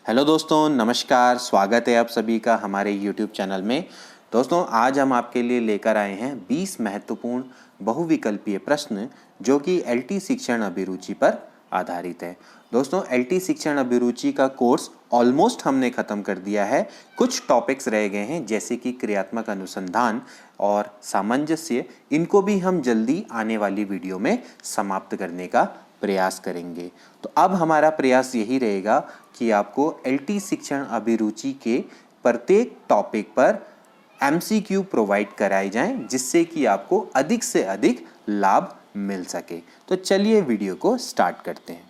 Hello दोस्तों, नमस्कार। स्वागत है आप सभी का हमारे YouTube चैनल में। दोस्तों, आज हम आपके लिए लेकर आए हैं 20 महत्वपूर्ण बहुविकल्पीय प्रश्न जो कि LT शिक्षण अभिरुचि पर आधारित है। दोस्तों, LT शिक्षण अभिरुचि का कोर्स ऑलमोस्ट हमने ख़त्म कर दिया है। कुछ टॉपिक्स रह गए हैं जैसे कि क्रियात्मक अनुसंधान और सामंजस्य। इनको भी हम जल्दी आने वाली वीडियो में समाप्त करने का प्रयास करेंगे। तो अब हमारा प्रयास यही रहेगा कि आपको LT शिक्षण अभिरुचि के प्रत्येक टॉपिक पर MCQ प्रोवाइड कराए जाएं, जिससे कि आपको अधिक से अधिक लाभ मिल सके। तो चलिए वीडियो को स्टार्ट करते हैं।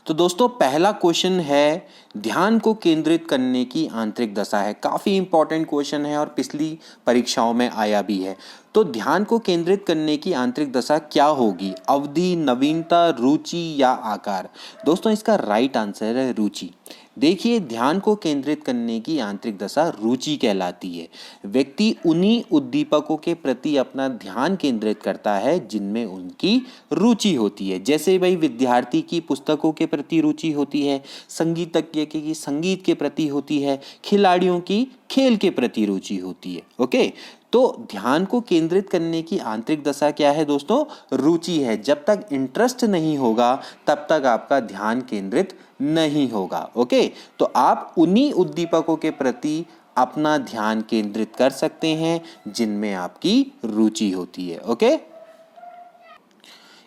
तो दोस्तों, पहला क्वेश्चन है ध्यान को केंद्रित करने की आंतरिक दशा है। काफ़ी इंपॉर्टेंट क्वेश्चन है और पिछली परीक्षाओं में आया भी है। तो ध्यान को केंद्रित करने की आंतरिक दशा क्या होगी? अवधि, नवीनता, रुचि या आकार? दोस्तों, इसका राइट आंसर है रुचि। देखिए, ध्यान को केंद्रित करने की आंतरिक दशा रुचि कहलाती है। व्यक्ति उन्हीं उद्दीपकों के प्रति अपना ध्यान केंद्रित करता है जिनमें उनकी रुचि होती है। जैसे भाई विद्यार्थी की पुस्तकों के प्रति रुचि होती है, संगीतज्ञ की संगीत के प्रति होती है, खिलाड़ियों की खेल के प्रति रुचि होती है। ओके, तो ध्यान को केंद्रित करने की आंतरिक दशा क्या है दोस्तों? रुचि है। जब तक इंटरेस्ट नहीं होगा तब तक आपका ध्यान केंद्रित नहीं होगा। ओके, तो आप उन्हीं उद्दीपकों के प्रति अपना ध्यान केंद्रित कर सकते हैं जिनमें आपकी रुचि होती है। ओके,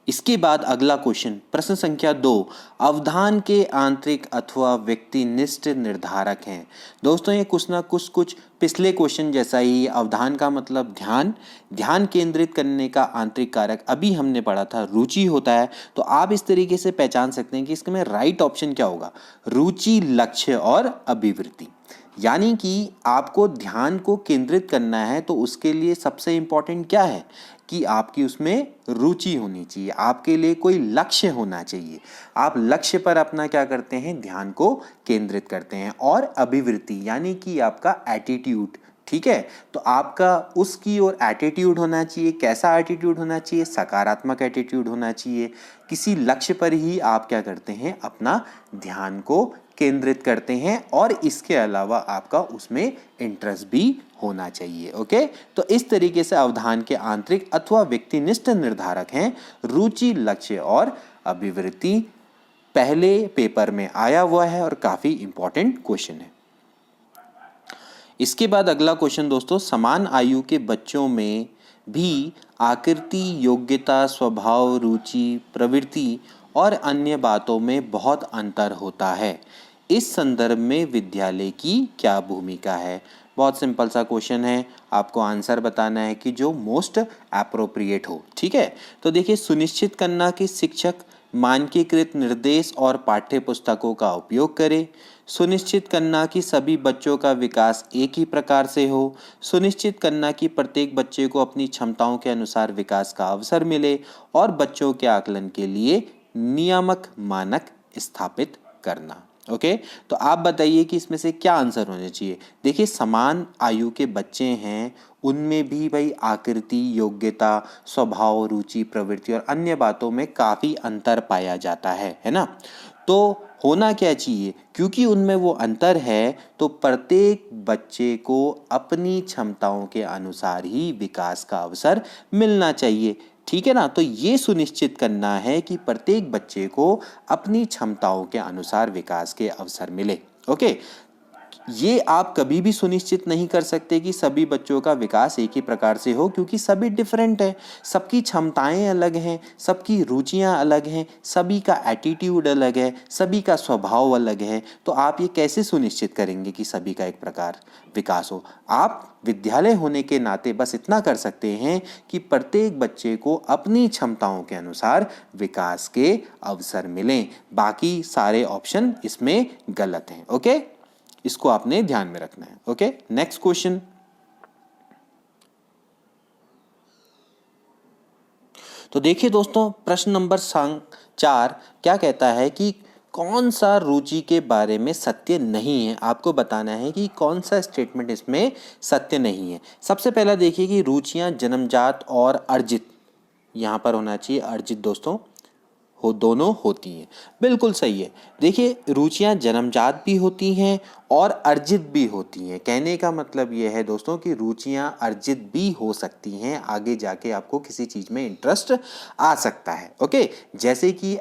इसके बाद अगला क्वेश्चन, प्रश्न संख्या 2, अवधान के आंतरिक अथवा व्यक्तिनिष्ठ निर्धारक हैं। दोस्तों, ये कुछ ना कुछ पिछले क्वेश्चन जैसा ही। अवधान का मतलब ध्यान केंद्रित करने का आंतरिक कारक अभी हमने पढ़ा था रुचि होता है। तो आप इस तरीके से पहचान सकते हैं कि इसमें राइट ऑप्शन क्या होगा? रुचि, लक्ष्य और अभिवृत्ति। यानी कि आपको ध्यान को केंद्रित करना है तो उसके लिए सबसे इंपॉर्टेंट क्या है कि आपकी उसमें रुचि होनी चाहिए, आपके लिए कोई लक्ष्य होना चाहिए। आप लक्ष्य पर अपना क्या करते हैं? ध्यान को केंद्रित करते हैं। और अभिवृत्ति यानी कि आपका एटीट्यूड। ठीक है, तो आपका उसकी ओर एटीट्यूड होना चाहिए। कैसा एटीट्यूड होना चाहिए? सकारात्मक एटीट्यूड होना चाहिए। किसी लक्ष्य पर ही आप क्या करते हैं? अपना ध्यान को केंद्रित करते हैं और इसके अलावा आपका उसमें इंटरेस्ट भी होना चाहिए। ओके, तो इस तरीके से अवधान के आंतरिक अथवा व्यक्तिनिष्ठ निर्धारक हैं रुचि, लक्ष्य और अभिवृत्ति। पहले पेपर में आया हुआ है और काफी इंपॉर्टेंट क्वेश्चन है। इसके बाद अगला क्वेश्चन दोस्तों, समान आयु के बच्चों में भी आकृति, योग्यता, स्वभाव, रुचि, प्रवृत्ति और अन्य बातों में बहुत अंतर होता है। इस संदर्भ में विद्यालय की क्या भूमिका है? बहुत सिंपल सा क्वेश्चन है। आपको आंसर बताना है कि जो मोस्ट एप्रोप्रिएट हो। ठीक है, तो देखिए, सुनिश्चित करना कि शिक्षक मानकीकृत निर्देश और पाठ्य पुस्तकों का उपयोग करे। सुनिश्चित करना कि सभी बच्चों का विकास एक ही प्रकार से हो। सुनिश्चित करना कि प्रत्येक बच्चे को अपनी क्षमताओं के अनुसार विकास का अवसर मिले और बच्चों के आकलन के लिए नियामक मानक स्थापित करना। ओके, तो आप बताइए कि इसमें से क्या आंसर होने चाहिए? देखिए, समान आयु के बच्चे हैं, उनमें भी भाई आकृति, योग्यता, स्वभाव, रुचि, प्रवृत्ति और अन्य बातों में काफ़ी अंतर पाया जाता है ना? तो होना क्या चाहिए? क्योंकि उनमें वो अंतर है तो प्रत्येक बच्चे को अपनी क्षमताओं के अनुसार ही विकास का अवसर मिलना चाहिए। ठीक है ना? तो ये सुनिश्चित करना है कि प्रत्येक बच्चे को अपनी क्षमताओं के अनुसार विकास के अवसर मिले। ओके, ये आप कभी भी सुनिश्चित नहीं कर सकते कि सभी बच्चों का विकास एक ही प्रकार से हो, क्योंकि सभी डिफरेंट है, सबकी क्षमताएं अलग हैं, सबकी रुचियां अलग हैं, सभी का एटीट्यूड अलग है, सभी का स्वभाव अलग है। तो आप ये कैसे सुनिश्चित करेंगे कि सभी का एक प्रकार विकास हो? आप विद्यालय होने के नाते बस इतना कर सकते हैं कि प्रत्येक बच्चे को अपनी क्षमताओं के अनुसार विकास के अवसर मिलें। बाकी सारे ऑप्शन इसमें गलत हैं। ओके, इसको आपने ध्यान में रखना है। Okay, next question. तो देखिए दोस्तों, प्रश्न नंबर 4 क्या कहता है कि कौन सा रुचि के बारे में सत्य नहीं है? आपको बताना है कि कौन सा स्टेटमेंट इसमें सत्य नहीं है। सबसे पहला देखिए कि रुचियां जन्मजात और अर्जित, यहां पर होना चाहिए अर्जित दोस्तों। दोनों होती हैं। बिल्कुल सही है। देखिए, रुचियाँ जन्मजात भी होती हैं और अर्जित भी होती हैं। कहने का मतलब ये है दोस्तों कि रुचियाँ अर्जित भी हो सकती हैं, आगे जाके आपको किसी चीज़ में इंटरेस्ट आ सकता है। ओके, जैसे कि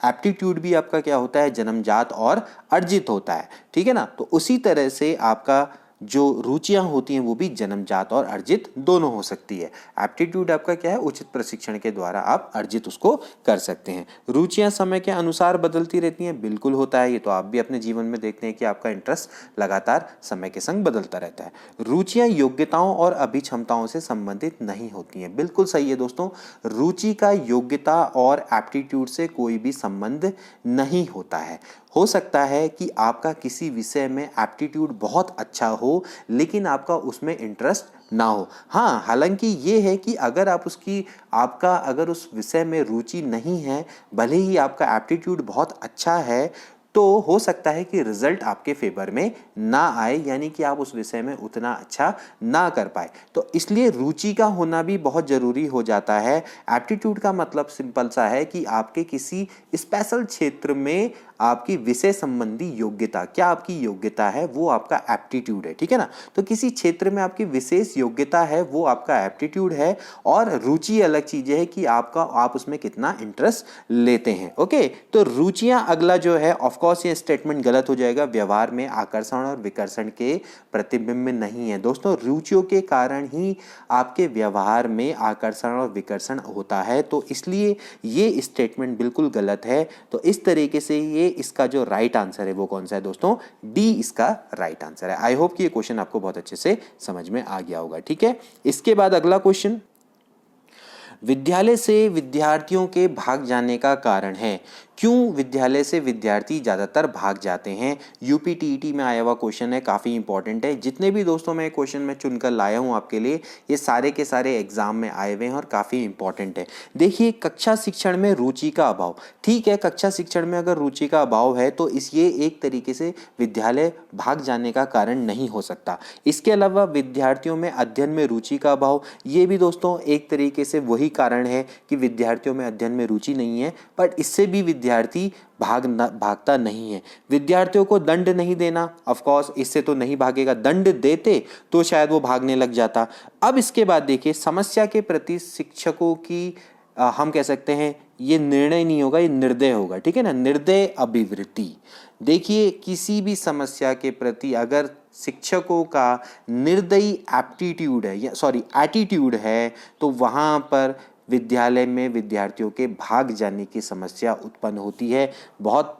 एप्टीट्यूड भी आपका क्या होता है, जन्मजात और अर्जित होता है, ठीक है ना। तो उसी तरह से आपका जो रुचियां होती हैं वो भी जन्मजात और अर्जित दोनों हो सकती है। एप्टीट्यूड आपका क्या है, उचित प्रशिक्षण के द्वारा आप अर्जित उसको कर सकते हैं। रुचियां समय के अनुसार बदलती रहती हैं, बिल्कुल होता है, ये तो आप भी अपने जीवन में देखते हैं कि आपका इंटरेस्ट लगातार समय के संग बदलता रहता है। रुचियां योग्यताओं और अभिक्षमताओं से संबंधित नहीं होती हैं, बिल्कुल सही है दोस्तों। रुचि का योग्यता और एप्टीट्यूड से कोई भी संबंध नहीं होता है। हो सकता है कि आपका किसी विषय में एप्टीट्यूड बहुत अच्छा हो लेकिन आपका उसमें इंटरेस्ट ना हो। हाँ, हालांकि ये है कि अगर आपका अगर उस विषय में रुचि नहीं है, भले ही आपका एप्टीट्यूड बहुत अच्छा है, तो हो सकता है कि रिजल्ट आपके फेवर में ना आए, यानी कि आप उस विषय में उतना अच्छा ना कर पाए। तो इसलिए रुचि का होना भी बहुत ज़रूरी हो जाता है। एप्टीट्यूड का मतलब सिंपल सा है कि आपके किसी स्पेशल क्षेत्र में आपकी विषय संबंधी योग्यता, क्या आपकी योग्यता है, वो आपका एप्टीट्यूड है, ठीक है ना। तो किसी क्षेत्र में आपकी विशेष योग्यता है, वो आपका एप्टीट्यूड है। और रुचि अलग चीज़ है कि आप उसमें कितना इंटरेस्ट लेते हैं। ओके, तो रुचियां अगला जो है, ऑफ कोर्स ये स्टेटमेंट गलत हो जाएगा। व्यवहार में आकर्षण और विकर्षण के प्रतिबिंब नहीं है दोस्तों। रुचियों के कारण ही आपके व्यवहार में आकर्षण और विकर्षण होता है, तो इसलिए ये स्टेटमेंट बिल्कुल गलत है। तो इस तरीके से ये इसका जो राइट आंसर है वो कौन सा है दोस्तों, डी इसका राइट आंसर है। आई होप कि ये क्वेश्चन आपको बहुत अच्छे से समझ में आ गया होगा, ठीक है। इसके बाद अगला क्वेश्चन, विद्यालय से विद्यार्थियों के भाग जाने का कारण है। क्यों विद्यालय से विद्यार्थी ज़्यादातर भाग जाते हैं? यूपीटीईटी में आया हुआ क्वेश्चन है, काफ़ी इंपॉर्टेंट है। जितने भी दोस्तों मैं क्वेश्चन में चुनकर लाया हूँ आपके लिए, ये सारे के सारे एग्जाम में आए हुए हैं और काफ़ी इंपॉर्टेंट है। देखिए, कक्षा शिक्षण में रुचि का अभाव, ठीक है, कक्षा शिक्षण में अगर रुचि का अभाव है तो ये एक तरीके से विद्यालय भाग जाने का कारण नहीं हो सकता। इसके अलावा विद्यार्थियों में अध्ययन में रुचि का अभाव, ये भी दोस्तों एक तरीके से वही कारण है कि विद्यार्थियों में अध्ययन में रुचि नहीं है, बट इससे भी विद्यार्थी भागता नहीं है। विद्यार्थियों को दंड नहीं देना, ऑफ कोर्स इससे तो नहीं भागेगा, दंड देते तो शायद वो भागने लग जाता। अब इसके बाद देखिए, समस्या के प्रति शिक्षकों की हम कह सकते हैं ये निर्णय नहीं होगा, ये निर्दय होगा, ठीक है ना, निर्दय अभिवृत्ति। देखिए, किसी भी समस्या के प्रति अगर शिक्षकों का निर्दयी एप्टीट्यूड है या एटीट्यूड है, तो वहाँ पर विद्यालय में विद्यार्थियों के भाग जाने की समस्या उत्पन्न होती है। बहुत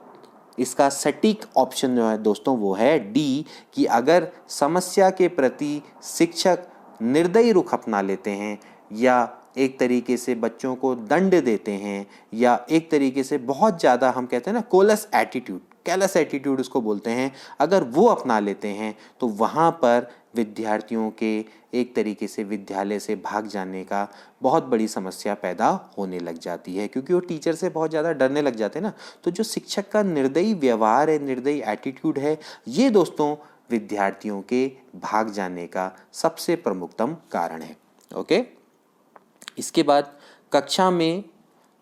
इसका सटीक ऑप्शन जो है दोस्तों वो है डी, कि अगर समस्या के प्रति शिक्षक निर्दयी रुख अपना लेते हैं या एक तरीके से बच्चों को दंड देते हैं या एक तरीके से बहुत ज़्यादा हम कहते हैं ना कैलस एटीट्यूड उसको बोलते हैं, अगर वो अपना लेते हैं तो वहाँ पर विद्यार्थियों के एक तरीके से विद्यालय से भाग जाने का बहुत बड़ी समस्या पैदा होने लग जाती है, क्योंकि वो टीचर से बहुत ज़्यादा डरने लग जाते हैं ना। तो जो शिक्षक का निर्दयी व्यवहार है, निर्दयी एटीट्यूड है, ये दोस्तों विद्यार्थियों के भाग जाने का सबसे प्रमुखतम कारण है। ओके, इसके बाद कक्षा में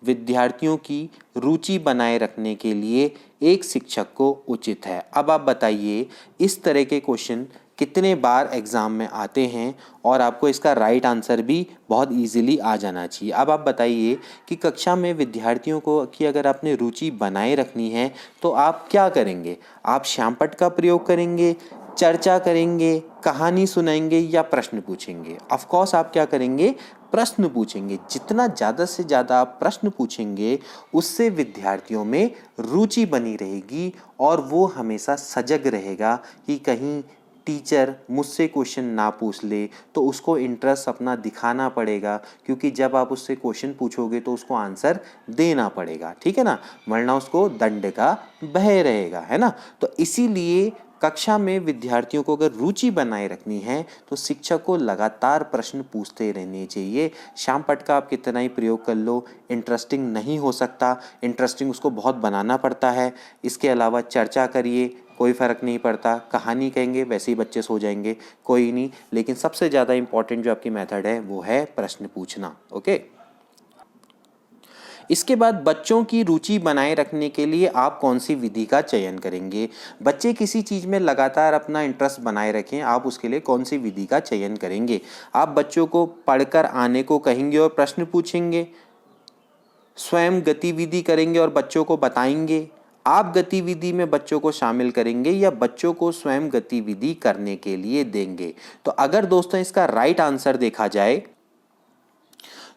विद्यार्थियों की रुचि बनाए रखने के लिए एक शिक्षक को उचित है। अब आप बताइए, इस तरह के क्वेश्चन कितने बार एग्ज़ाम में आते हैं और आपको इसका राइट आंसर भी बहुत इजीली आ जाना चाहिए। अब आप बताइए कि कक्षा में विद्यार्थियों को की अगर आपने रुचि बनाए रखनी है तो आप क्या करेंगे? आप श्यामपट्ट का प्रयोग करेंगे, चर्चा करेंगे, कहानी सुनाएंगे या प्रश्न पूछेंगे? ऑफ कोर्स आप क्या करेंगे? प्रश्न पूछेंगे। जितना ज़्यादा से ज़्यादा आप प्रश्न पूछेंगे उससे विद्यार्थियों में रुचि बनी रहेगी और वो हमेशा सजग रहेगा कि कहीं टीचर मुझसे क्वेश्चन ना पूछ ले, तो उसको इंटरेस्ट अपना दिखाना पड़ेगा, क्योंकि जब आप उससे क्वेश्चन पूछोगे तो उसको आंसर देना पड़ेगा, ठीक है ना, वरना उसको दंड का भय रहेगा, है ना। तो इसीलिए कक्षा में विद्यार्थियों को अगर रुचि बनाए रखनी है तो शिक्षक को लगातार प्रश्न पूछते रहने चाहिए। श्यामपट्ट का आप कितना ही प्रयोग कर लो, इंटरेस्टिंग नहीं हो सकता, इंटरेस्टिंग उसको बहुत बनाना पड़ता है। इसके अलावा चर्चा करिए, कोई फ़र्क नहीं पड़ता, कहानी कहेंगे वैसे ही बच्चे सो जाएंगे, कोई नहीं, लेकिन सबसे ज़्यादा इंपॉर्टेंट जो आपकी मेथड है वो है प्रश्न पूछना। ओके, इसके बाद बच्चों की रुचि बनाए रखने के लिए आप कौन सी विधि का चयन करेंगे? बच्चे किसी चीज़ में लगातार अपना इंटरेस्ट बनाए रखें, आप उसके लिए कौन सी विधि का चयन करेंगे? आप बच्चों को पढ़कर आने को कहेंगे और प्रश्न पूछेंगे, स्वयं गतिविधि करेंगे और बच्चों को बताएंगे, आप गतिविधि में बच्चों को शामिल करेंगे या बच्चों को स्वयं गतिविधि करने के लिए देंगे? तो अगर दोस्तों इसका राइट आंसर देखा जाए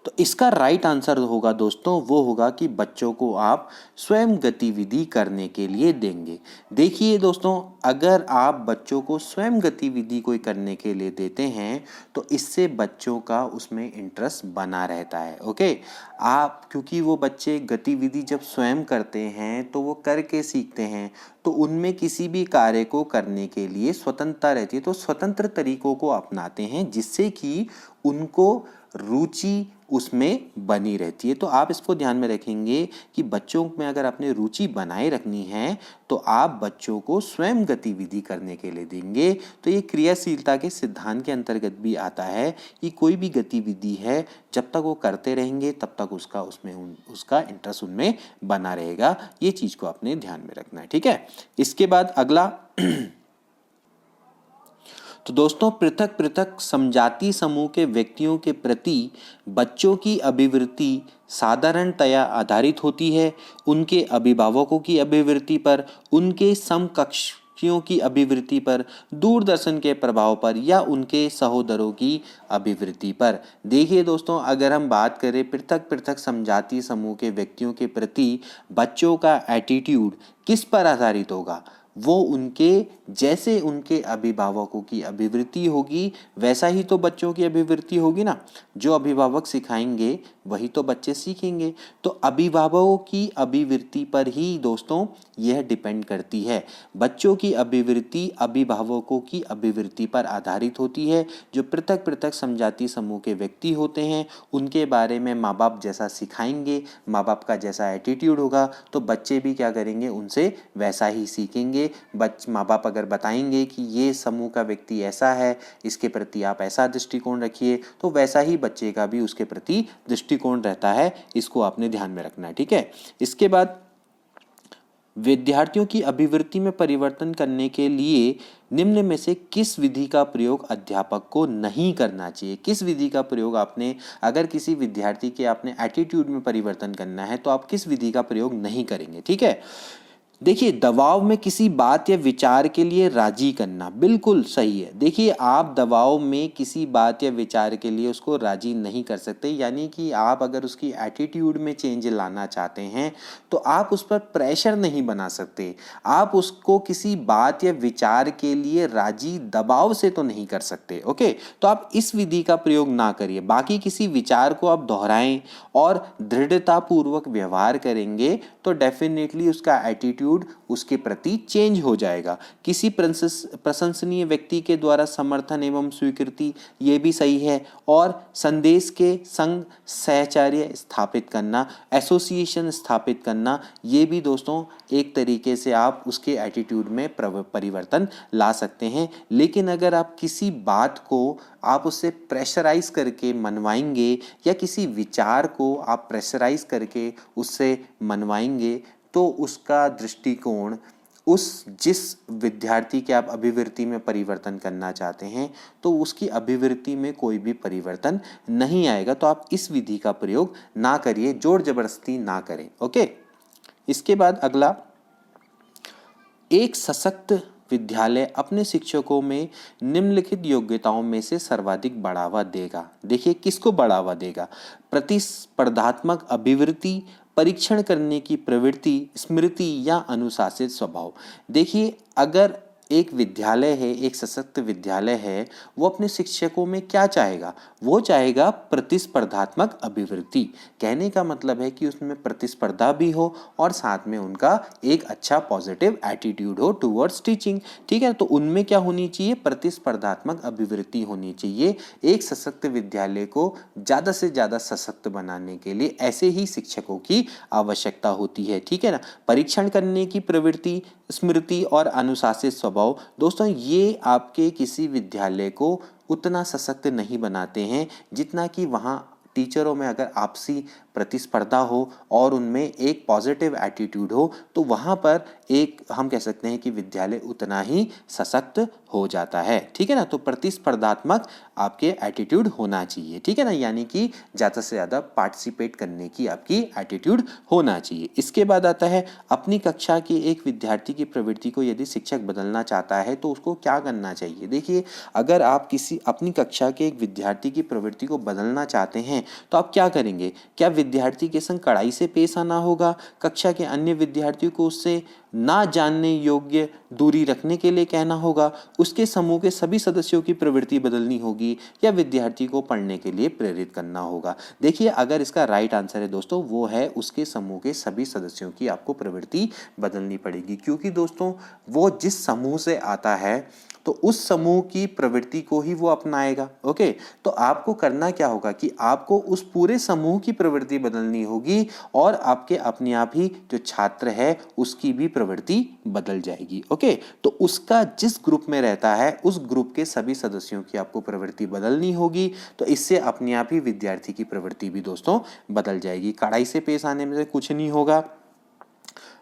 तो इसका राइट आंसर होगा दोस्तों, वो होगा कि बच्चों को आप स्वयं गतिविधि करने के लिए देंगे। देखिए दोस्तों, अगर आप बच्चों को स्वयं गतिविधि कोई करने के लिए देते हैं तो इससे बच्चों का उसमें इंटरेस्ट बना रहता है। ओके, आप क्योंकि वो बच्चे गतिविधि जब स्वयं करते हैं तो वो करके सीखते हैं, तो उनमें किसी भी कार्य को करने के लिए स्वतंत्रता रहती है, तो स्वतंत्र तरीकों को अपनाते हैं जिससे कि उनको रुचि उसमें बनी रहती है। तो आप इसको ध्यान में रखेंगे कि बच्चों में अगर आपने रुचि बनाए रखनी है तो आप बच्चों को स्वयं गतिविधि करने के लिए देंगे। तो ये क्रियाशीलता के सिद्धांत के अंतर्गत भी आता है कि कोई भी गतिविधि है जब तक वो करते रहेंगे तब तक उसका इंटरेस्ट उनमें बना रहेगा। ये चीज़ को आपने ध्यान में रखना है, ठीक है। इसके बाद अगला तो दोस्तों, पृथक पृथक समजाति समूह के व्यक्तियों के प्रति बच्चों की अभिवृत्ति साधारणतया आधारित होती है उनके अभिभावकों की अभिवृत्ति पर, उनके समकक्षियों की अभिवृत्ति पर, दूरदर्शन के प्रभाव पर या उनके सहोदरों की अभिवृत्ति पर। देखिए दोस्तों, अगर हम बात करें पृथक पृथक समजाति समूह के व्यक्तियों के प्रति बच्चों का एटीट्यूड किस पर आधारित होगा, वो उनके जैसे उनके अभिभावकों की अभिवृत्ति होगी वैसा ही तो बच्चों की अभिवृत्ति होगी ना। जो अभिभावक सिखाएंगे वही तो बच्चे सीखेंगे। तो अभिभावकों की अभिवृत्ति पर ही दोस्तों यह डिपेंड करती है। बच्चों की अभिवृत्ति अभिभावकों की अभिवृत्ति पर आधारित होती है। जो पृथक पृथक समजाति समूह के व्यक्ति होते हैं उनके बारे में माँ बाप जैसा सिखाएंगे, माँ बाप का जैसा एटीट्यूड होगा तो बच्चे भी क्या करेंगे, उनसे वैसा ही सीखेंगे। माँ बाप अगर बताएंगे कि ये समूह का व्यक्ति ऐसा है, इसके प्रति आप ऐसा दृष्टिकोण रखिए, तो वैसा ही बच्चे का भी उसके प्रति दृष्टिकोण रहता है। इसको आपने ध्यान में रखना है, ठीक है। इसके बाद विद्यार्थियों की अभिवृत्ति में परिवर्तन करने के लिए निम्न में से किस विधि का प्रयोग अध्यापक को नहीं करना चाहिए? किस विधि का प्रयोग आपने, अगर किसी विद्यार्थी के आपने एटीट्यूड में परिवर्तन करना है तो आप किस विधि का प्रयोग नहीं करेंगे, ठीक है। देखिए, दबाव में किसी बात या विचार के लिए राजी करना बिल्कुल सही है। देखिए, आप दबाव में किसी बात या विचार के लिए उसको राजी नहीं कर सकते, यानी कि आप अगर उसकी एटीट्यूड में चेंज लाना चाहते हैं तो आप उस पर प्रेशर नहीं बना सकते। आप उसको किसी बात या विचार के लिए राजी दबाव से तो नहीं कर सकते। ओके, तो आप इस विधि का प्रयोग ना करिए। बाकी किसी विचार को आप दोहराएं और दृढ़तापूर्वक व्यवहार करेंगे तो डेफिनेटली उसका एटीट्यूड उसके प्रति चेंज हो जाएगा। किसी प्रशंसनीय व्यक्ति के द्वारा समर्थन एवं स्वीकृति, ये भी सही है। और संदेश के संग सहचर्य स्थापित करना, एसोसिएशन स्थापित करना, ये भी दोस्तों एक तरीके से आप उसके एटीट्यूड में परिवर्तन ला सकते हैं। लेकिन अगर आप किसी बात को आप उससे प्रेशराइज करके मनवाएंगे या किसी विचार को आप प्रेशराइज करके उससे मनवाएंगे तो उसका दृष्टिकोण जिस विद्यार्थी के आप अभिवृत्ति में परिवर्तन करना चाहते हैं तो उसकी अभिवृत्ति में कोई भी परिवर्तन नहीं आएगा। तो आप इस विधि का प्रयोग ना करिए, जोर जबरदस्ती ना करें। ओके, इसके बाद अगला, एक सशक्त विद्यालय अपने शिक्षकों में निम्नलिखित योग्यताओं में से सर्वाधिक बढ़ावा देगा। देखिए, किसको बढ़ावा देगा? प्रतिस्पर्धात्मक अभिवृत्ति, परीक्षण करने की प्रवृत्ति, स्मृति या अनुशासित स्वभाव। देखिए, अगर एक विद्यालय है, एक सशक्त विद्यालय है, वो अपने शिक्षकों में क्या चाहेगा? वो चाहेगा प्रतिस्पर्धात्मक अभिवृत्ति। कहने का मतलब है कि उसमें प्रतिस्पर्धा भी हो और साथ में उनका एक अच्छा पॉजिटिव एटीट्यूड हो टुवर्ड्स टीचिंग, ठीक है। तो उनमें क्या होनी चाहिए? प्रतिस्पर्धात्मक अभिवृत्ति होनी चाहिए। एक सशक्त विद्यालय को ज़्यादा से ज़्यादा सशक्त बनाने के लिए ऐसे ही शिक्षकों की आवश्यकता होती है, ठीक है ना। परीक्षण करने की प्रवृत्ति, स्मृति और अनुशासित स्वभाव, दोस्तों ये आपके किसी विद्यालय को उतना सशक्त नहीं बनाते हैं जितना कि वहाँ टीचरों में अगर आपसी प्रतिस्पर्धा हो और उनमें एक पॉजिटिव एटीट्यूड हो, तो वहाँ पर एक हम कह सकते हैं कि विद्यालय उतना ही सशक्त हो जाता है। ठीक है ना, तो प्रतिस्पर्धात्मक आपके एटीट्यूड होना चाहिए। ठीक है ना, यानी कि ज़्यादा से ज़्यादा पार्टिसिपेट करने की आपकी एटीट्यूड होना चाहिए। इसके बाद आता है अपनी कक्षा के एक विद्यार्थी की प्रवृत्ति को यदि शिक्षक बदलना चाहता है तो उसको क्या करना चाहिए। देखिए, अगर आप किसी अपनी कक्षा के एक विद्यार्थी की प्रवृत्ति को बदलना चाहते हैं तो आप क्या करेंगे। क्या विद्यार्थी के संग कड़ाई से पेश आना होगा, कक्षा के अन्य विद्यार्थियों को उससे ना जानने योग्य दूरी रखने के लिए कहना होगा, उसके समूह के सभी सदस्यों की प्रवृत्ति बदलनी होगी, या विद्यार्थी को पढ़ने के लिए प्रेरित करना होगा। देखिए, अगर इसका राइट आंसर है दोस्तों वो है उसके समूह के सभी सदस्यों की आपको प्रवृत्ति बदलनी पड़ेगी, क्योंकि दोस्तों वो जिस समूह से आता है तो उस समूह की प्रवृत्ति को ही वो अपनाएगा। ओके, तो आपको करना क्या होगा कि आपको उस पूरे समूह की प्रवृत्ति बदलनी होगी और आपके अपने आप ही जो छात्र है उसकी भी प्रवृत्ति बदल जाएगी। ओके, तो उसका जिस ग्रुप में रहता है उस ग्रुप के सभी सदस्यों की आपको प्रवृत्ति बदलनी होगी, तो इससे अपने आप ही विद्यार्थी की प्रवृत्ति भी दोस्तों बदल जाएगी। कड़ाई से पेश आने में से कुछ नहीं होगा।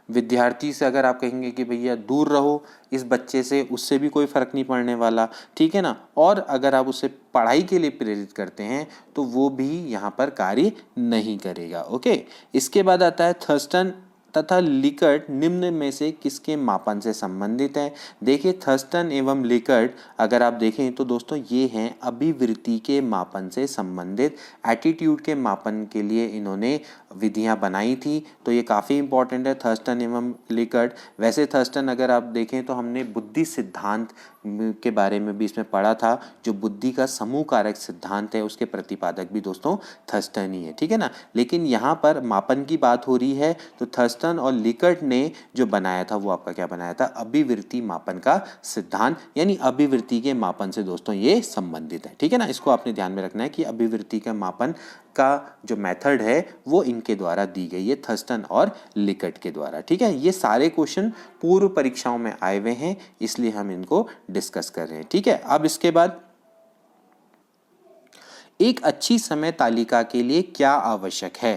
विद्यार्थी से अगर आप कहेंगे कि भैया दूर रहो इस बच्चे से, उससे भी कोई फर्क नहीं पड़ने वाला। ठीक है ना, और अगर आप उसे पढ़ाई के लिए प्रेरित करते हैं तो वो भी यहाँ पर कार्य नहीं करेगा। ओके, इसके बाद आता है थर्स्टन तथा लिकर्ट निम्न में से किसके मापन से संबंधित है। देखिए, थर्स्टन एवं लिकर्ट अगर आप देखें तो दोस्तों ये हैं अभिवृत्ति के मापन से संबंधित, एटीट्यूड के मापन के लिए इन्होंने विधियां बनाई थी, तो ये काफ़ी इंपॉर्टेंट है थर्स्टन एवं लिकर्ट। वैसे थर्स्टन अगर आप देखें तो हमने बुद्धि सिद्धांत के बारे में भी इसमें पढ़ा था, जो बुद्धि का समूह कारक सिद्धांत है उसके प्रतिपादक भी दोस्तों थर्स्टन ही है। ठीक है ना, लेकिन यहाँ पर मापन की बात हो रही है तो थर्स्टन और लिकर्ट ने जो बनाया था वो आपका क्या बनाया था, अभिवृत्ति मापन का सिद्धांत, यानी अभिवृत्ति के मापन से दोस्तों ये संबंधित है। ठीक है ना, इसको आपने ध्यान में रखना है कि अभिवृत्ति का मापन का जो मेथड है वो इनके द्वारा दी गई है, थर्स्टन और लिकर्ट के द्वारा। ठीक है, ये सारे क्वेश्चन पूर्व परीक्षाओं में आए हुए हैं इसलिए हम इनको डिस्कस कर रहे हैं। ठीक है, अब इसके बाद एक अच्छी समय तालिका के लिए क्या आवश्यक है।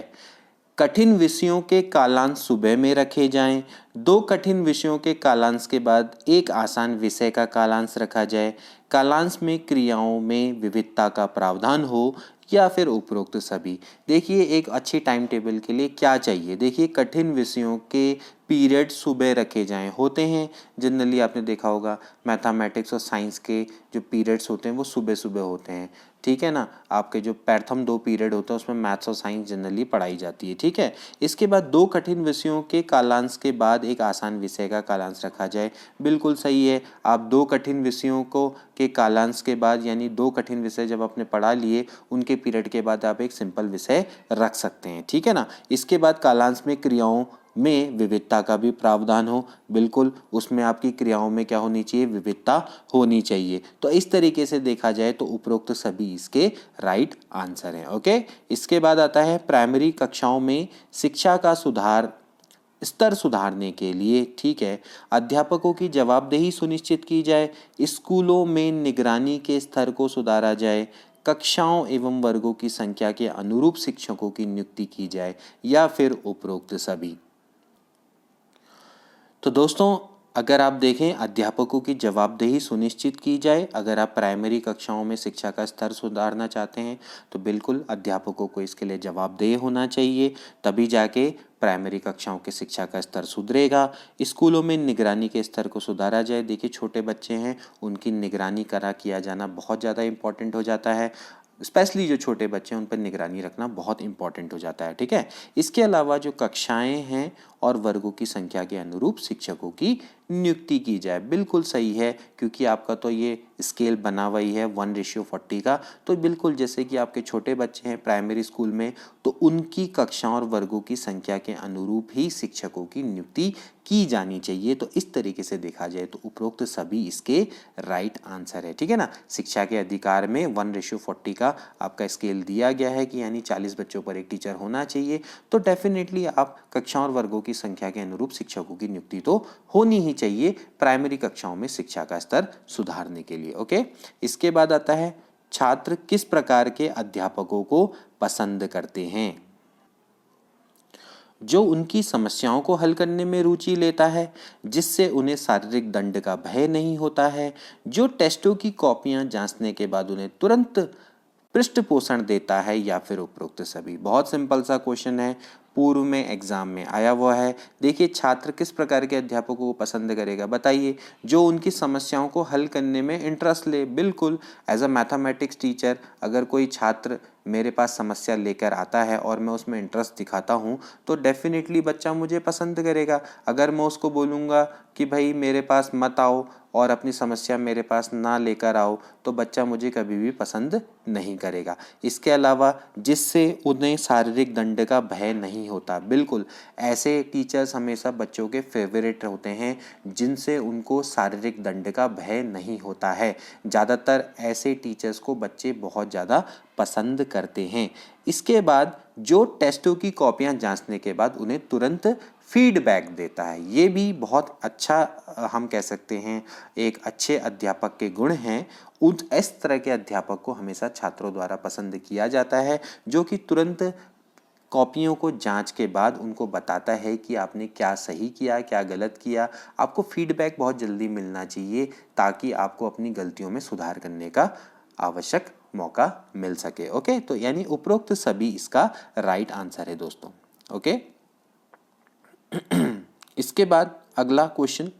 कठिन विषयों के कालांश सुबह में रखे जाएं, 2 कठिन विषयों के कालांश के बाद एक आसान विषय का कालांश रखा जाए, कालांश में क्रियाओं में विविधता का प्रावधान हो, या फिर उपरोक्त सभी। देखिए, एक अच्छी टाइम टेबल के लिए क्या चाहिए। देखिए, कठिन विषयों के पीरियड सुबह रखे जाएं, होते हैं जनरली आपने देखा होगा मैथमेटिक्स और साइंस के जो पीरियड्स होते हैं वो सुबह सुबह होते हैं। ठीक है ना, आपके जो प्रथम 2 पीरियड होते हैं उसमें मैथ्स और साइंस जनरली पढ़ाई जाती है। ठीक है, इसके बाद 2 कठिन विषयों के कालांश के बाद एक आसान विषय का कालांश रखा जाए, बिल्कुल सही है। आप 2 कठिन विषयों को के कालांश के बाद यानी 2 कठिन विषय जब आपने पढ़ा लिए उनके पीरियड के बाद आप एक सिंपल विषय रख सकते हैं। ठीक है ना, इसके बाद कालांश में क्रियाओं में विविधता का भी प्रावधान हो, बिल्कुल उसमें आपकी क्रियाओं में क्या होनी चाहिए, विविधता होनी चाहिए। तो इस तरीके से देखा जाए तो उपरोक्त सभी इसके राइट आंसर हैं। ओके, इसके बाद आता है प्राइमरी कक्षाओं में शिक्षा का स्तर सुधारने के लिए, ठीक है, अध्यापकों की जवाबदेही सुनिश्चित की जाए, स्कूलों में निगरानी के स्तर को सुधारा जाए, कक्षाओं एवं वर्गों की संख्या के अनुरूप शिक्षकों की नियुक्ति की जाए, या फिर उपरोक्त सभी। तो दोस्तों अगर आप देखें अध्यापकों की जवाबदेही सुनिश्चित की जाए, अगर आप प्राइमरी कक्षाओं में शिक्षा का स्तर सुधारना चाहते हैं तो बिल्कुल अध्यापकों को इसके लिए जवाबदेह होना चाहिए, तभी जाके प्राइमरी कक्षाओं की शिक्षा का स्तर सुधरेगा। स्कूलों में निगरानी के स्तर को सुधारा जाए। देखिए, छोटे बच्चे हैं उनकी निगरानी किया जाना बहुत ज़्यादा इम्पॉर्टेंट हो जाता है, स्पेशली जो छोटे बच्चे हैं उन पर निगरानी रखना बहुत इंपॉर्टेंट हो जाता है। ठीक है, इसके अलावा जो कक्षाएं हैं और वर्गों की संख्या के अनुरूप शिक्षकों की नियुक्ति की जाए, बिल्कुल सही है, क्योंकि आपका तो ये स्केल बना हुआ ही है 1:40 का, तो बिल्कुल जैसे कि आपके छोटे बच्चे हैं प्राइमरी स्कूल में तो उनकी कक्षाओं और वर्गों की संख्या के अनुरूप ही शिक्षकों की नियुक्ति की जानी चाहिए। तो इस तरीके से देखा जाए तो उपरोक्त सभी इसके राइट आंसर है। ठीक है ना, शिक्षा के अधिकार में 1:40 का आपका स्केल दिया गया है कि यानी 40 बच्चों पर एक टीचर होना चाहिए, तो डेफिनेटली आप कक्षाओं और वर्गों की संख्या के अनुरूप शिक्षकों की नियुक्ति तो होनी ही चाहिए प्राइमरी कक्षाओं में शिक्षा का स्तर सुधारने के लिए। ओके, इसके बाद आता है छात्र किस प्रकार के अध्यापकों को पसंद करते हैं। जो उनकी समस्याओं को हल करने में रुचि लेता है, जिससे उन्हें शारीरिक दंड का भय नहीं होता है, जो टेस्टों की कॉपियां जांचने के बाद उन्हें तुरंत पृष्ठ पोषण देता है, या फिर उपरोक्त सभी। बहुत सिंपल सा क्वेश्चन है, पूर्व में एग्जाम में आया हुआ है। देखिए, छात्र किस प्रकार के अध्यापकों को पसंद करेगा, बताइए। जो उनकी समस्याओं को हल करने में इंटरेस्ट ले। बिल्कुल, एज अ मैथमेटिक्स टीचर अगर कोई छात्र मेरे पास समस्या लेकर आता है और मैं उसमें इंटरेस्ट दिखाता हूँ तो डेफिनेटली बच्चा मुझे पसंद करेगा। अगर मैं उसको बोलूँगा कि भाई मेरे पास मत आओ और अपनी समस्या मेरे पास ना लेकर आओ, तो बच्चा मुझे कभी भी पसंद नहीं करेगा। इसके अलावा जिससे उन्हें शारीरिक दंड का भय नहीं होता। बिल्कुल, ऐसे टीचर्स हमेशा बच्चों के फेवरेट होते हैं जिनसे उनको शारीरिक दंड का भय नहीं होता है। ज़्यादातर ऐसे टीचर्स को बच्चे बहुत ज़्यादा पसंद करते हैं। इसके बाद जो टेस्टों की कॉपियां जांचने के बाद उन्हें तुरंत फीडबैक देता है। ये भी बहुत अच्छा हम कह सकते हैं एक अच्छे अध्यापक के गुण हैं। इस तरह के अध्यापक को हमेशा छात्रों द्वारा पसंद किया जाता है, जो कि तुरंत कॉपियों को जांच के बाद उनको बताता है कि आपने क्या सही किया, क्या गलत किया। आपको फीडबैक बहुत जल्दी मिलना चाहिए ताकि आपको अपनी गलतियों में सुधार करने का आवश्यक मौका मिल सके। ओके, तो यानी उपरोक्त सभी इसका राइट आंसर है दोस्तों। ओके, इसके बाद अगला क्वेश्चन,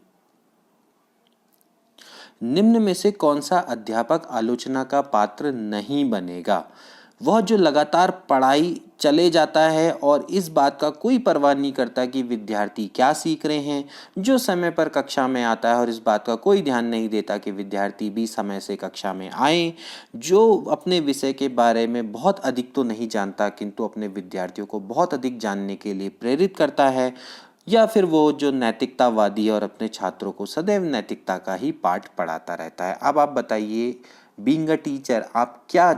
निम्न में से कौन सा अध्यापक आलोचना का पात्र नहीं बनेगा? वह जो लगातार पढ़ाई चले जाता है और इस बात का कोई परवाह नहीं करता कि विद्यार्थी क्या सीख रहे हैं, जो समय पर कक्षा में आता है और इस बात का कोई ध्यान नहीं देता कि विद्यार्थी भी समय से कक्षा में आए, जो अपने विषय के बारे में बहुत अधिक तो नहीं जानता किंतु अपने विद्यार्थियों को बहुत अधिक जानने के लिए प्रेरित करता है, या फिर वो जो नैतिकतावादी है और अपने छात्रों को सदैव नैतिकता का ही पाठ पढ़ाता रहता है। अब आप बताइए, बीइंग अ टीचर आप क्या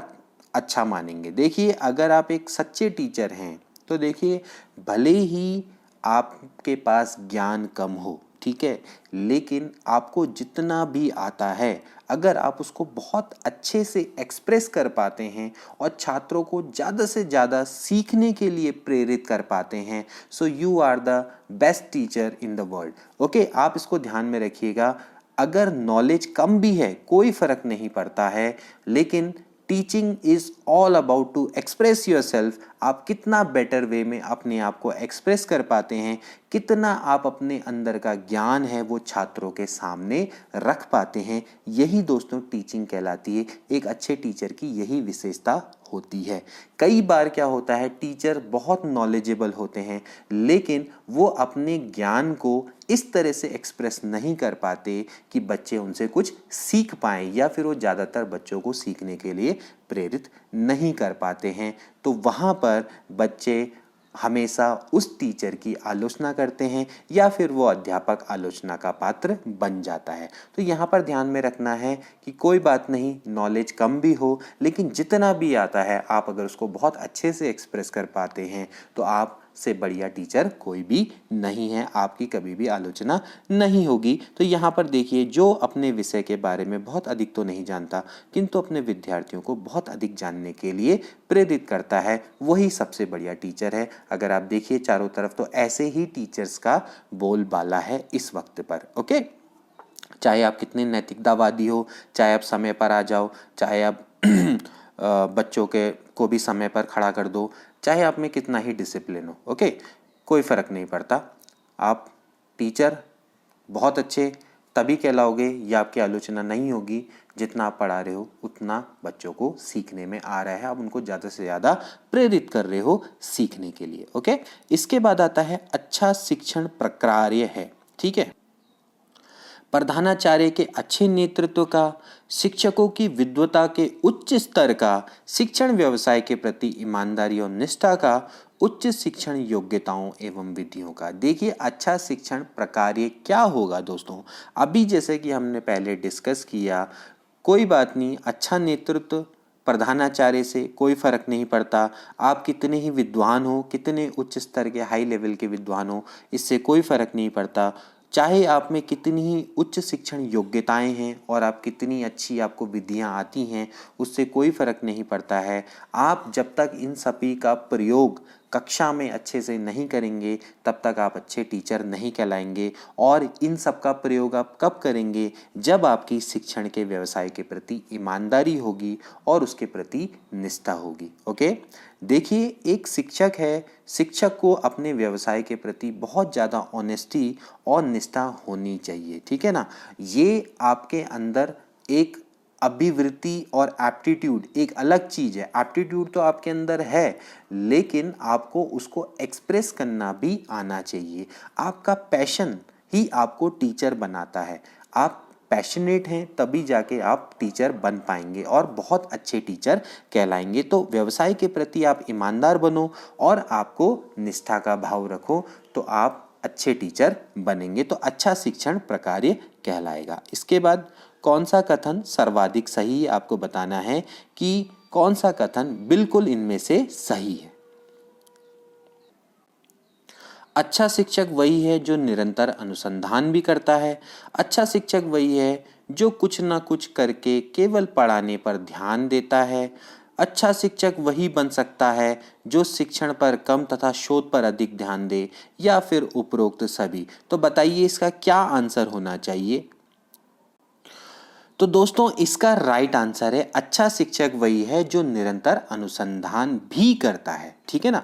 अच्छा मानेंगे? देखिए, अगर आप एक सच्चे टीचर हैं तो देखिए, भले ही आपके पास ज्ञान कम हो, ठीक है, लेकिन आपको जितना भी आता है अगर आप उसको बहुत अच्छे से एक्सप्रेस कर पाते हैं और छात्रों को ज़्यादा से ज़्यादा सीखने के लिए प्रेरित कर पाते हैं, so you are the best teacher in the world. Okay, आप इसको ध्यान में रखिएगा। अगर नॉलेज कम भी है कोई फ़र्क नहीं पड़ता है, लेकिन teaching is all about to express your self. आप कितना बेटर वे में अपने आप को एक्सप्रेस कर पाते हैं, कितना आप अपने अंदर का ज्ञान है वो छात्रों के सामने रख पाते हैं, यही दोस्तों टीचिंग कहलाती है। एक अच्छे टीचर की यही विशेषता होती है। कई बार क्या होता है, टीचर बहुत नॉलेजेबल होते हैं लेकिन वो अपने ज्ञान को इस तरह से एक्सप्रेस नहीं कर पाते कि बच्चे उनसे कुछ सीख पाएं, या फिर वो ज़्यादातर बच्चों को सीखने के लिए प्रेरित नहीं कर पाते हैं। तो वहाँ पर बच्चे हमेशा उस टीचर की आलोचना करते हैं या फिर वो अध्यापक आलोचना का पात्र बन जाता है। तो यहाँ पर ध्यान में रखना है कि कोई बात नहीं, नॉलेज कम भी हो लेकिन जितना भी आता है आप अगर उसको बहुत अच्छे से एक्सप्रेस कर पाते हैं तो आप से बढ़िया टीचर कोई भी नहीं है, आपकी कभी भी आलोचना नहीं होगी। तो यहाँ पर देखिए, जो अपने विषय के बारे में बहुत अधिक तो नहीं जानता किंतु अपने विद्यार्थियों को बहुत अधिक जानने के लिए प्रेरित करता है, वही सबसे बढ़िया टीचर है। अगर आप देखिए चारों तरफ तो ऐसे ही टीचर्स का बोलबाला है इस वक्त पर। ओके, चाहे आप कितने नैतिकतावादी हो, चाहे आप समय पर आ जाओ, चाहे आप बच्चों के को भी समय पर खड़ा कर दो, चाहे आप में कितना ही डिसिप्लिन हो, ओके, कोई फ़र्क नहीं पड़ता। आप टीचर बहुत अच्छे तभी कहलाओगे या आपकी आलोचना नहीं होगी जितना आप पढ़ा रहे हो उतना बच्चों को सीखने में आ रहा है, आप उनको ज़्यादा से ज़्यादा प्रेरित कर रहे हो सीखने के लिए। ओके, इसके बाद आता है अच्छा शिक्षण प्रक्रिया है, ठीक है। प्रधानाचार्य के अच्छे नेतृत्व का, शिक्षकों की विद्वता के उच्च स्तर का, शिक्षण व्यवसाय के प्रति ईमानदारी और निष्ठा का, उच्च शिक्षण योग्यताओं एवं विधियों का। देखिए, अच्छा शिक्षण प्रक्रिया क्या होगा दोस्तों? अभी जैसे कि हमने पहले डिस्कस किया, कोई बात नहीं, अच्छा नेतृत्व प्रधानाचार्य से कोई फर्क नहीं पड़ता। आप कितने ही विद्वान हो, कितने उच्च स्तर के हाई लेवल के विद्वान हो, इससे कोई फर्क नहीं पड़ता। चाहे आप में कितनी ही उच्च शिक्षण योग्यताएं हैं और आप कितनी अच्छी आपको विधियां आती हैं, उससे कोई फर्क नहीं पड़ता है। आप जब तक इन सभी का प्रयोग कक्षा में अच्छे से नहीं करेंगे तब तक आप अच्छे टीचर नहीं कहलाएंगे। और इन सब का प्रयोग आप कब करेंगे, जब आपकी शिक्षण के व्यवसाय के प्रति ईमानदारी होगी और उसके प्रति निष्ठा होगी। ओके, देखिए एक शिक्षक है, शिक्षक को अपने व्यवसाय के प्रति बहुत ज़्यादा ऑनेस्टी और निष्ठा होनी चाहिए, ठीक है ना। ये आपके अंदर एक अभिवृत्ति और एप्टीट्यूड एक अलग चीज़ है। एप्टीट्यूड तो आपके अंदर है, लेकिन आपको उसको एक्सप्रेस करना भी आना चाहिए। आपका पैशन ही आपको टीचर बनाता है। आप पैशनेट हैं तभी जाके आप टीचर बन पाएंगे और बहुत अच्छे टीचर कहलाएंगे। तो व्यवसाय के प्रति आप ईमानदार बनो और आपको निष्ठा का भाव रखो, तो आप अच्छे टीचर बनेंगे, तो अच्छा शिक्षण प्रकार्य कहलाएगा। इसके बाद कौन सा कथन सर्वाधिक सही, आपको बताना है कि कौन सा कथन बिल्कुल इनमें से सही है। अच्छा शिक्षक वही है जो निरंतर अनुसंधान भी करता है। अच्छा शिक्षक वही है जो कुछ ना कुछ करके केवल पढ़ाने पर ध्यान देता है। अच्छा शिक्षक वही बन सकता है जो शिक्षण पर कम तथा शोध पर अधिक ध्यान दे, या फिर उपरोक्त सभी। तो बताइए इसका क्या आंसर होना चाहिए। तो दोस्तों इसका राइट आंसर है अच्छा शिक्षक वही है जो निरंतर अनुसंधान भी करता है, ठीक है ना।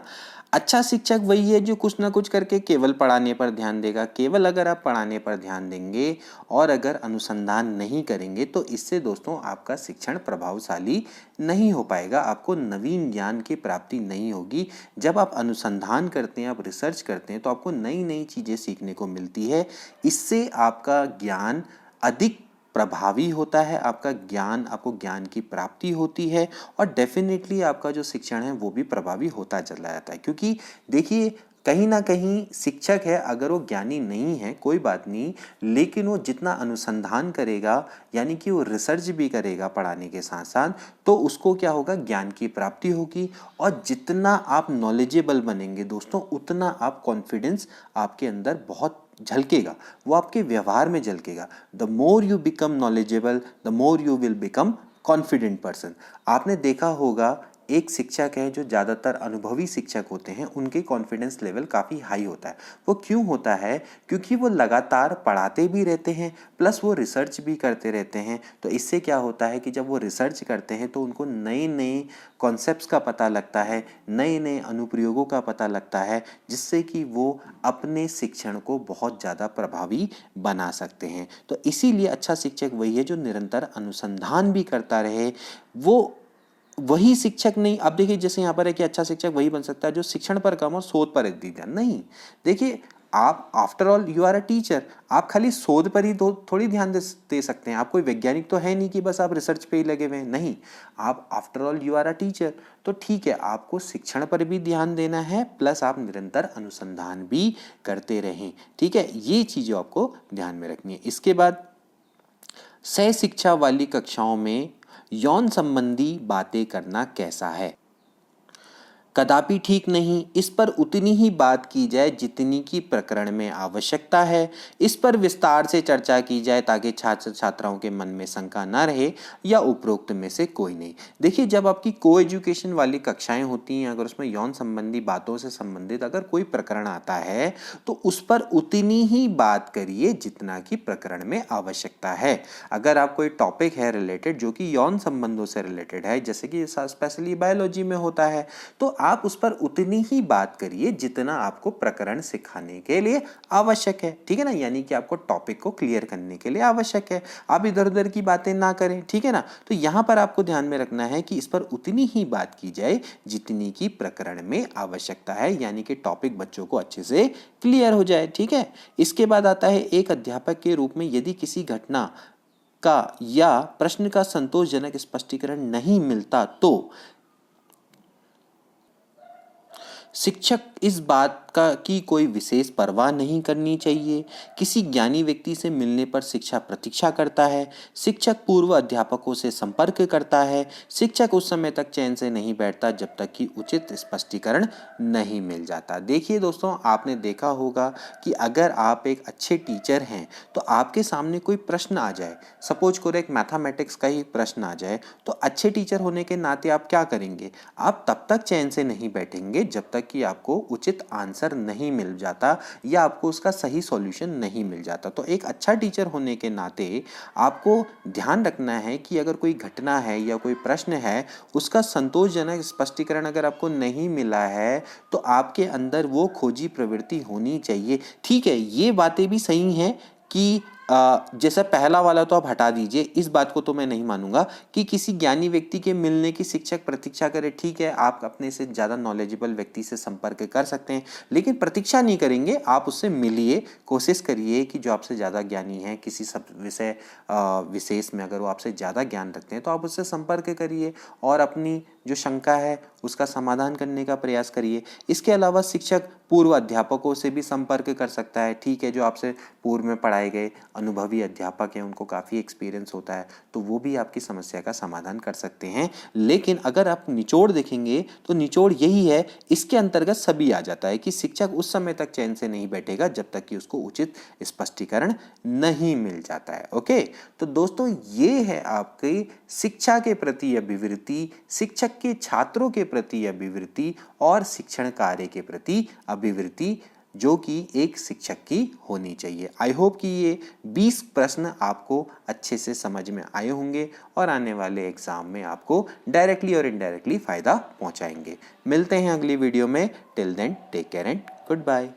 अच्छा शिक्षक वही है जो कुछ ना कुछ करके केवल पढ़ाने पर ध्यान देगा। केवल अगर आप पढ़ाने पर ध्यान देंगे और अगर अनुसंधान नहीं करेंगे तो इससे दोस्तों आपका शिक्षण प्रभावशाली नहीं हो पाएगा, आपको नवीन ज्ञान की प्राप्ति नहीं होगी। जब आप अनुसंधान करते हैं, आप रिसर्च करते हैं, तो आपको नई नई चीज़ें सीखने को मिलती है। इससे आपका ज्ञान अधिक प्रभावी होता है, आपका ज्ञान, आपको ज्ञान की प्राप्ति होती है और डेफिनेटली आपका जो शिक्षण है वो भी प्रभावी होता चला जाता है। क्योंकि देखिए कहीं ना कहीं शिक्षक है, अगर वो ज्ञानी नहीं है कोई बात नहीं, लेकिन वो जितना अनुसंधान करेगा, यानी कि वो रिसर्च भी करेगा पढ़ाने के साथ साथ, तो उसको क्या होगा, ज्ञान की प्राप्ति होगी। और जितना आप नॉलेजेबल बनेंगे दोस्तों, उतना आप कॉन्फिडेंस आपके अंदर बहुत झलकेगा, वो आपके व्यवहार में झलकेगा। The more you become knowledgeable, the more you will become confident person. आपने देखा होगा एक शिक्षक है जो ज़्यादातर अनुभवी शिक्षक होते हैं, उनके कॉन्फिडेंस लेवल काफ़ी हाई होता है। वो क्यों होता है, क्योंकि वो लगातार पढ़ाते भी रहते हैं प्लस वो रिसर्च भी करते रहते हैं। तो इससे क्या होता है कि जब वो रिसर्च करते हैं तो उनको नए नए कॉन्सेप्ट्स का पता लगता है, नए नए अनुप्रयोगों का पता लगता है, जिससे कि वो अपने शिक्षण को बहुत ज़्यादा प्रभावी बना सकते हैं। तो इसीलिए अच्छा शिक्षक वही है जो निरंतर अनुसंधान भी करता रहे। वो वही शिक्षक नहीं, अब देखिए जैसे यहाँ पर है कि अच्छा शिक्षक वही बन सकता है जो शिक्षण पर कम और शोध पर अधिक ध्यान। नहीं, देखिए आप after all you are a teacher, आप खाली शोध पर ही थोड़ी ध्यान दे सकते हैं। आप कोई वैज्ञानिक तो है नहीं कि बस आप रिसर्च पे ही लगे हुए हैं, नहीं, आप after all you are a teacher. तो ठीक है, आपको शिक्षण पर भी ध्यान देना है प्लस आप निरंतर अनुसंधान भी करते रहें, ठीक है। ये चीज़ें आपको ध्यान में रखनी है। इसके बाद सह शिक्षा वाली कक्षाओं में यौन संबंधी बातें करना कैसा है। कदापि ठीक नहीं। इस पर उतनी ही बात की जाए जितनी की प्रकरण में आवश्यकता है। इस पर विस्तार से चर्चा की जाए ताकि छात्र छात्राओं के मन में शंका न रहे, या उपरोक्त में से कोई नहीं। देखिए जब आपकी को एजुकेशन वाली कक्षाएं होती हैं, अगर उसमें यौन संबंधी बातों से संबंधित अगर कोई प्रकरण आता है तो उस पर उतनी ही बात करिए जितना कि प्रकरण में आवश्यकता है। अगर आप कोई टॉपिक है रिलेटेड जो कि यौन संबंधों से रिलेटेड है, जैसे कि स्पेशली बायोलॉजी में होता है, तो आप उस पर उतनी ही बात करिए जितना आपको प्रकरण सिखाने के लिए आवश्यक है, ठीक है ना। यानी कि आपको टॉपिक को क्लियर करने के लिए आवश्यक है, आप इधर उधर की बातें ना करें, ठीक है ना। तो यहां पर आपको ध्यान में रखना है कि इस पर उतनी ही बात की जाए जितनी की प्रकरण में आवश्यकता है, यानी कि टॉपिक बच्चों को अच्छे से क्लियर हो जाए, ठीक है। इसके बाद आता है एक अध्यापक के रूप में यदि किसी घटना का या प्रश्न का संतोषजनक स्पष्टीकरण नहीं मिलता तो शिक्षक इस बात की कोई विशेष परवाह नहीं करनी चाहिए। किसी ज्ञानी व्यक्ति से मिलने पर शिक्षक प्रतीक्षा करता है। शिक्षक पूर्व अध्यापकों से संपर्क करता है। शिक्षक उस समय तक चैन से नहीं बैठता जब तक कि उचित स्पष्टीकरण नहीं मिल जाता। देखिए दोस्तों, आपने देखा होगा कि अगर आप एक अच्छे टीचर हैं तो आपके सामने कोई प्रश्न आ जाए, सपोज करो एक मैथमेटिक्स का ही प्रश्न आ जाए, तो अच्छे टीचर होने के नाते आप क्या करेंगे? आप तब तक चैन से नहीं बैठेंगे जब तक कि आपको उचित आंसर नहीं मिल जाता या आपको उसका सही सॉल्यूशन नहीं मिल जाता। तो एक अच्छा टीचर होने के नाते आपको ध्यान रखना है कि अगर कोई घटना है या कोई प्रश्न है, उसका संतोषजनक स्पष्टीकरण अगर आपको नहीं मिला है तो आपके अंदर वो खोजी प्रवृत्ति होनी चाहिए। ठीक है, ये बातें भी सही हैं कि जैसा पहला वाला तो आप हटा दीजिए, इस बात को तो मैं नहीं मानूंगा कि किसी ज्ञानी व्यक्ति के मिलने की शिक्षक प्रतीक्षा करे। ठीक है, आप अपने से ज़्यादा नॉलेजेबल व्यक्ति से संपर्क कर सकते हैं, लेकिन प्रतीक्षा नहीं करेंगे, आप उससे मिलिए, कोशिश करिए कि जो आपसे ज़्यादा ज्ञानी है किसी सब विषय विशेष में, अगर वो आपसे ज़्यादा ज्ञान रखते हैं तो आप उससे संपर्क करिए और अपनी जो शंका है उसका समाधान करने का प्रयास करिए। इसके अलावा शिक्षक पूर्व अध्यापकों से भी संपर्क कर सकता है। ठीक है, जो आपसे पूर्व में पढ़ाए गए अनुभवी अध्यापक हैं, उनको काफ़ी एक्सपीरियंस होता है, तो वो भी आपकी समस्या का समाधान कर सकते हैं। लेकिन अगर आप निचोड़ देखेंगे तो निचोड़ यही है, इसके अंतर्गत सभी आ जाता है कि शिक्षक उस समय तक चैन से नहीं बैठेगा जब तक कि उसको उचित स्पष्टीकरण नहीं मिल जाता है। ओके, तो दोस्तों ये है आपकी शिक्षा के प्रति अभिवृत्ति, शिक्षक के छात्रों के प्रति अभिवृत्ति और शिक्षण कार्य के प्रति अभिवृत्ति, जो कि एक शिक्षक की होनी चाहिए। आई होप कि ये 20 प्रश्न आपको अच्छे से समझ में आए होंगे और आने वाले एग्जाम में आपको डायरेक्टली और इनडायरेक्टली फायदा पहुंचाएंगे। मिलते हैं अगली वीडियो में। Till then take care and good bye.